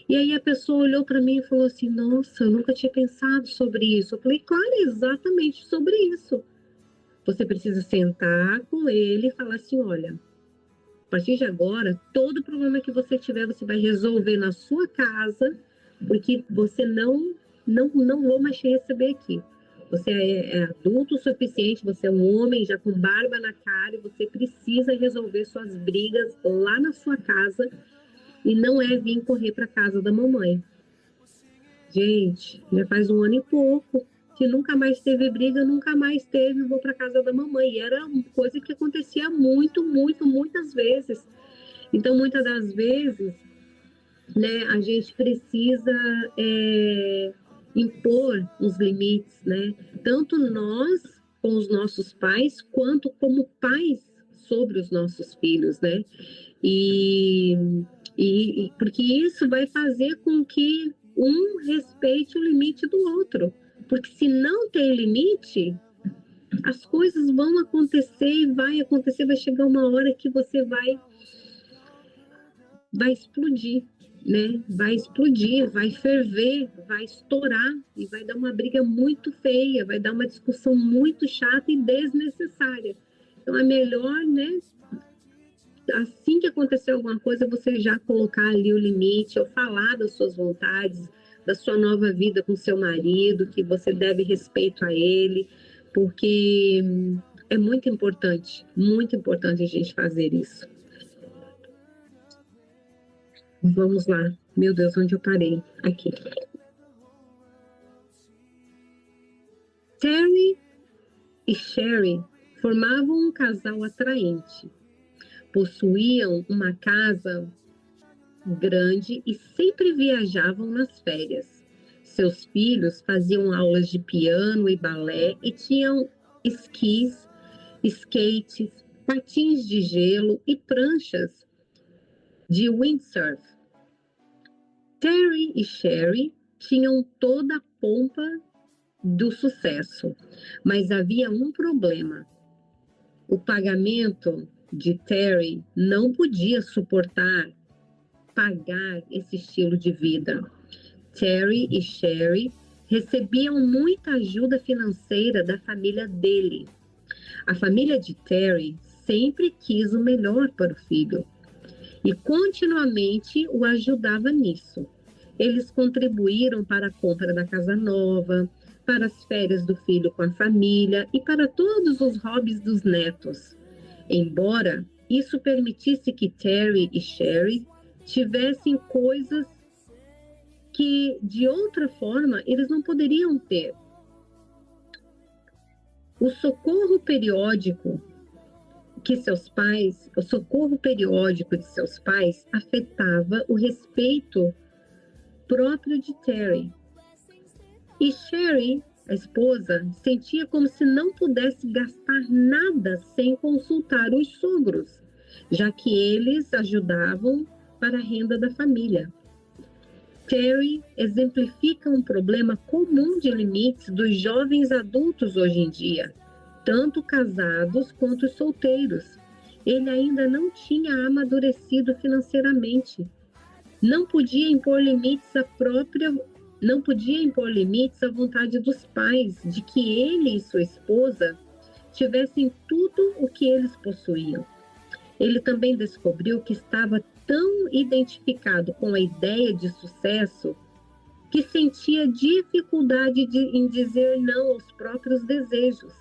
E aí a pessoa olhou para mim e falou assim: nossa, eu nunca tinha pensado sobre isso. Eu falei: claro, exatamente sobre isso. Você precisa sentar com ele e falar assim: olha, a partir de agora, todo problema que você tiver, você vai resolver na sua casa, porque você não vou mais te receber aqui. Você é adulto o suficiente, você é um homem já com barba na cara e você precisa resolver suas brigas lá na sua casa e não é vir correr para casa da mamãe. Gente, já faz um ano e pouco que nunca mais teve briga, nunca mais teve, vou para casa da mamãe. E era uma coisa que acontecia muitas vezes. Então, muitas das vezes, né, a gente precisa impor os limites, né? Tanto nós com os nossos pais, quanto como pais sobre os nossos filhos, né? E, porque isso vai fazer com que um respeite o limite do outro. Porque se não tem limite, as coisas vão acontecer e vai acontecer, vai chegar uma hora que você vai explodir, né? Vai explodir, vai ferver, vai estourar e vai dar uma briga muito feia, vai dar uma discussão muito chata e desnecessária. Então é melhor, né, assim que acontecer alguma coisa, você já colocar ali o limite, ou falar das suas vontades, da sua nova vida com seu marido, que você deve respeito a ele, porque é muito importante a gente fazer isso. Vamos lá. Meu Deus, onde eu parei? Aqui. Terry e Sherry formavam um casal atraente. Possuíam uma casa grande e sempre viajavam nas férias. Seus filhos faziam aulas de piano e balé e tinham esquis, skates, patins de gelo e pranchas de windsurf. Terry e Sherry tinham toda a pompa do sucesso, mas havia um problema. O pagamento de Terry não podia suportar pagar esse estilo de vida. Terry e Sherry recebiam muita ajuda financeira da família dele. A família de Terry sempre quis o melhor para o filho e continuamente o ajudava nisso. Eles contribuíram para a compra da casa nova, para as férias do filho com a família e para todos os hobbies dos netos. Embora isso permitisse que Terry e Sherry tivessem coisas que de outra forma eles não poderiam ter. O socorro periódico de seus pais afetava o respeito próprio de Terry. E Sherry, a esposa, sentia como se não pudesse gastar nada sem consultar os sogros, já que eles ajudavam para a renda da família. Terry exemplifica um problema comum de limites dos jovens adultos hoje em dia, tanto casados quanto solteiros. Ele ainda não tinha amadurecido financeiramente. Não podia impor limites à vontade dos pais de que ele e sua esposa tivessem tudo o que eles possuíam. Ele também descobriu que estava tão identificado com a ideia de sucesso que sentia dificuldade em dizer não aos próprios desejos.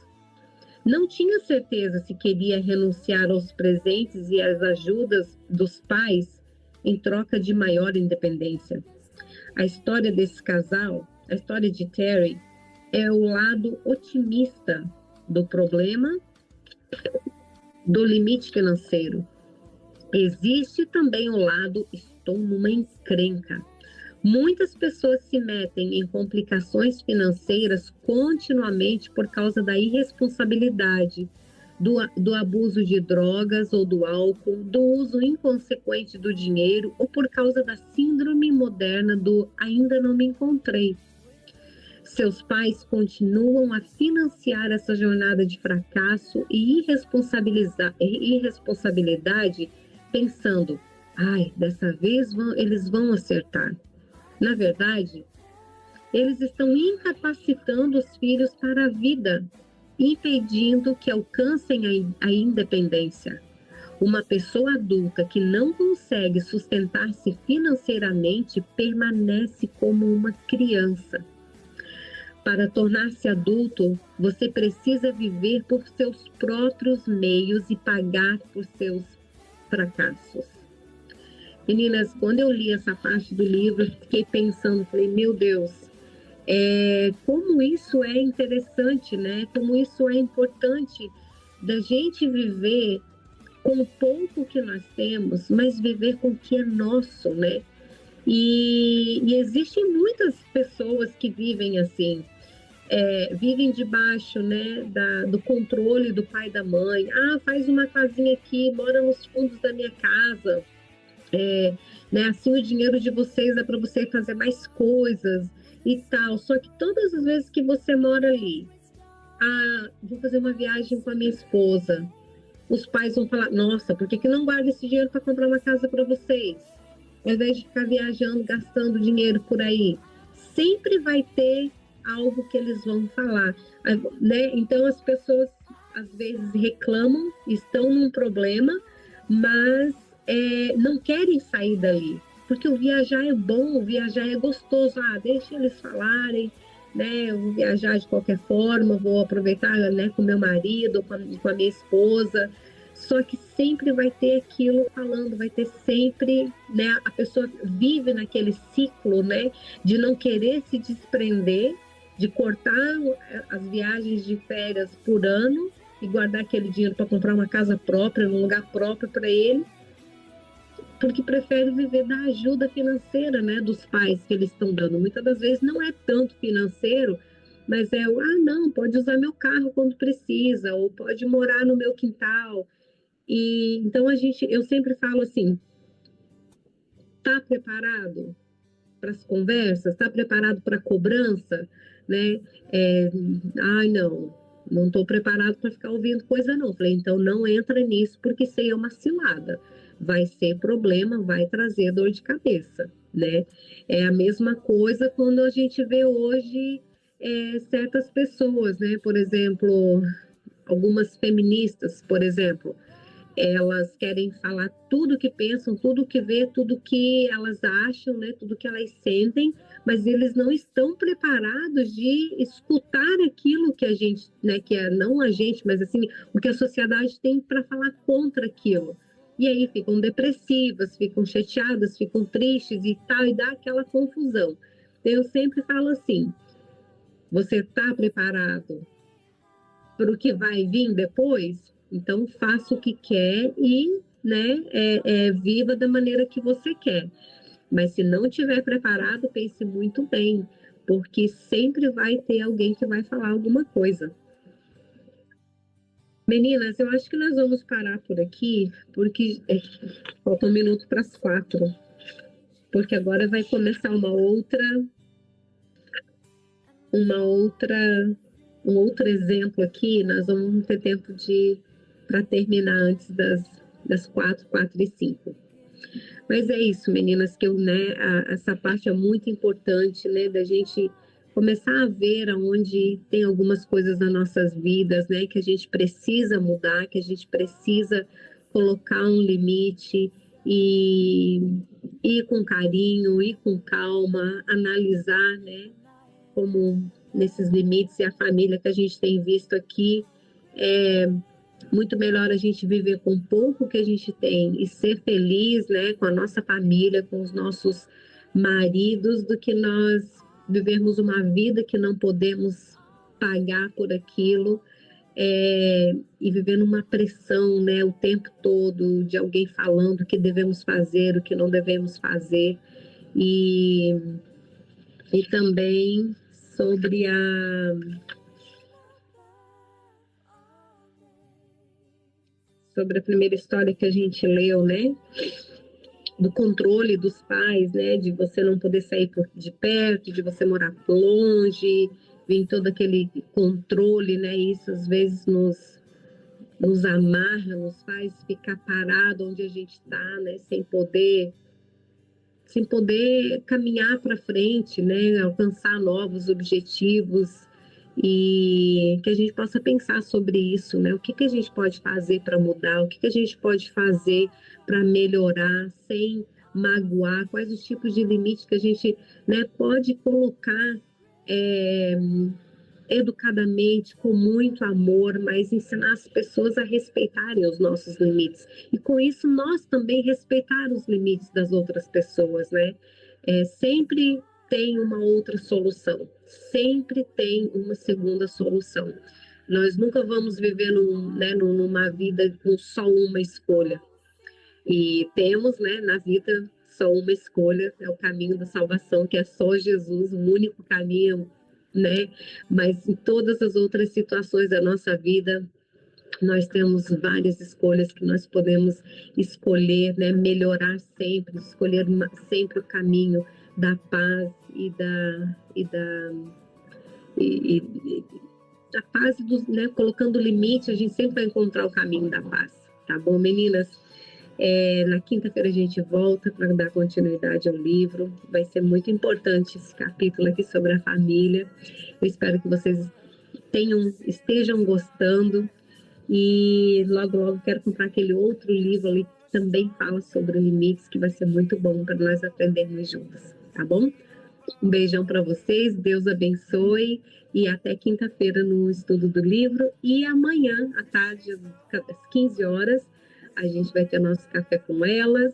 Não tinha certeza se queria renunciar aos presentes e às ajudas dos pais em troca de maior independência. A história desse casal, a história de Terry, é o lado otimista do problema do limite financeiro. Existe também o lado estou numa encrenca. Muitas pessoas se metem em complicações financeiras continuamente por causa da irresponsabilidade, do abuso de drogas ou do álcool, do uso inconsequente do dinheiro ou por causa da síndrome moderna do ainda não me encontrei. Seus pais continuam a financiar essa jornada de fracasso e irresponsabilidade, pensando, dessa vez eles vão acertar. Na verdade, eles estão incapacitando os filhos para a vida, impedindo que alcancem a independência. Uma pessoa adulta que não consegue sustentar-se financeiramente permanece como uma criança. Para tornar-se adulto, você precisa viver por seus próprios meios e pagar por seus fracassos. Meninas, quando eu li essa parte do livro, eu fiquei pensando, falei, meu Deus, como isso é interessante, né? Como isso é importante da gente viver com o pouco que nós temos, mas viver com o que é nosso, né? E existem muitas pessoas que vivem assim, vivem debaixo, né, do controle do pai e da mãe. Faz uma casinha aqui, mora nos fundos da minha casa. Né, assim o dinheiro de vocês é para você fazer mais coisas e tal. Só que todas as vezes que você mora ali, vou fazer uma viagem com a minha esposa, os pais vão falar, nossa, por que não guarda esse dinheiro para comprar uma casa para vocês? Ao invés de ficar viajando, gastando dinheiro por aí. Sempre vai ter algo que eles vão falar, né? Então as pessoas às vezes reclamam, estão num problema, mas não querem sair dali, porque o viajar é bom, o viajar é gostoso. Deixa eles falarem, né? Eu vou viajar de qualquer forma, vou aproveitar, né, com meu marido, com a minha esposa. Só que sempre vai ter aquilo falando, vai ter sempre, né? A pessoa vive naquele ciclo, né? De não querer se desprender, de cortar as viagens de férias por ano e guardar aquele dinheiro para comprar uma casa própria, um lugar próprio para ele, porque prefere viver da ajuda financeira, né, dos pais que eles estão dando. Muitas das vezes não é tanto financeiro, mas não, pode usar meu carro quando precisa, ou pode morar no meu quintal. E então eu sempre falo assim, tá preparado para as conversas? Tá preparado para a cobrança? né? Ai, não estou preparado para ficar ouvindo coisa não. Falei, então não entra nisso, porque isso aí é uma cilada. Vai ser problema, vai trazer dor de cabeça, né? É a mesma coisa quando a gente vê hoje certas pessoas, né? Por exemplo, algumas feministas, por exemplo, elas querem falar tudo que pensam, tudo que vê, tudo que elas acham, né? Tudo que elas sentem, mas eles não estão preparados de escutar aquilo que a gente, né? Que é não a gente, mas assim o que a sociedade tem para falar contra aquilo. E aí ficam depressivas, ficam chateadas, ficam tristes e tal, e dá aquela confusão. Eu sempre falo assim: você está preparado para o que vai vir depois? Então faça o que quer e, né, viva da maneira que você quer. Mas se não estiver preparado, pense muito bem, porque sempre vai ter alguém que vai falar alguma coisa. Meninas, eu acho que nós vamos parar por aqui, porque falta 1 minuto para as 4, porque agora vai começar uma outra, um outro exemplo aqui. Nós vamos ter tempo para terminar antes das 4, 4:05. Mas é isso, meninas, que essa parte é muito importante, né, da gente começar a ver aonde tem algumas coisas nas nossas vidas, né, que a gente precisa mudar, que a gente precisa colocar um limite e ir com carinho, ir com calma, analisar, né, como nesses limites, e a família que a gente tem visto aqui, é muito melhor a gente viver com pouco que a gente tem e ser feliz, né, com a nossa família, com os nossos maridos, do que nós vivermos uma vida que não podemos pagar por aquilo, e viver numa pressão, né, o tempo todo, de alguém falando o que devemos fazer, o que não devemos fazer. E também sobre a primeira história que a gente leu, né? Do controle dos pais, né? De você não poder sair de perto, de você morar longe, vem todo aquele controle, né? Isso às vezes nos amarra, nos faz ficar parado onde a gente está, né? Sem poder caminhar para frente, né? Alcançar novos objetivos, e que a gente possa pensar sobre isso, né? O que a gente pode fazer para mudar, o que a gente pode fazer para melhorar sem magoar, quais os tipos de limites que a gente, né, pode colocar educadamente, com muito amor, mas ensinar as pessoas a respeitarem os nossos limites. E com isso, nós também respeitar os limites das outras pessoas, né? Sempre tem uma outra solução, sempre tem uma segunda solução. Nós nunca vamos viver numa vida com só uma escolha. E temos, né, na vida só uma escolha, é o caminho da salvação, que é só Jesus, o único caminho, né? Mas em todas as outras situações da nossa vida, nós temos várias escolhas que nós podemos escolher, né? Melhorar sempre, escolher sempre o caminho da paz e da paz, né? Colocando limite, a gente sempre vai encontrar o caminho da paz, tá bom, meninas? Na quinta-feira a gente volta para dar continuidade ao livro. Vai ser muito importante esse capítulo aqui sobre a família. Eu espero que vocês estejam gostando. E logo, logo quero comprar aquele outro livro ali que também fala sobre limites, que vai ser muito bom para nós aprendermos juntos, tá bom? Um beijão para vocês, Deus abençoe, e até quinta-feira no estudo do livro. E amanhã, à tarde, às 15 horas, a gente vai ter nosso café com elas.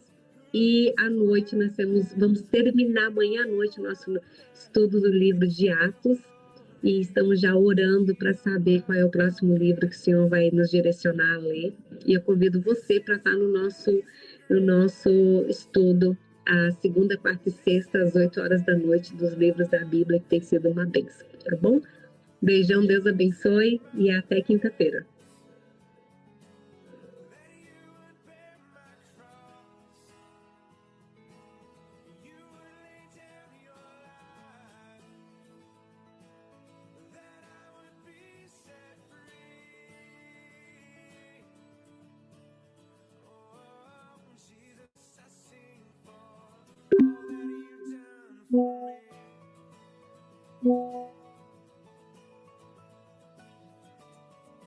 E à noite nós vamos terminar amanhã à noite o nosso estudo do livro de Atos. E estamos já orando para saber qual é o próximo livro que o Senhor vai nos direcionar a ler. E eu convido você para estar no nosso estudo, a segunda, quarta e sexta, às 8 horas da noite, dos livros da Bíblia, que tem sido uma bênção, tá bom? Beijão, Deus abençoe e até quinta-feira.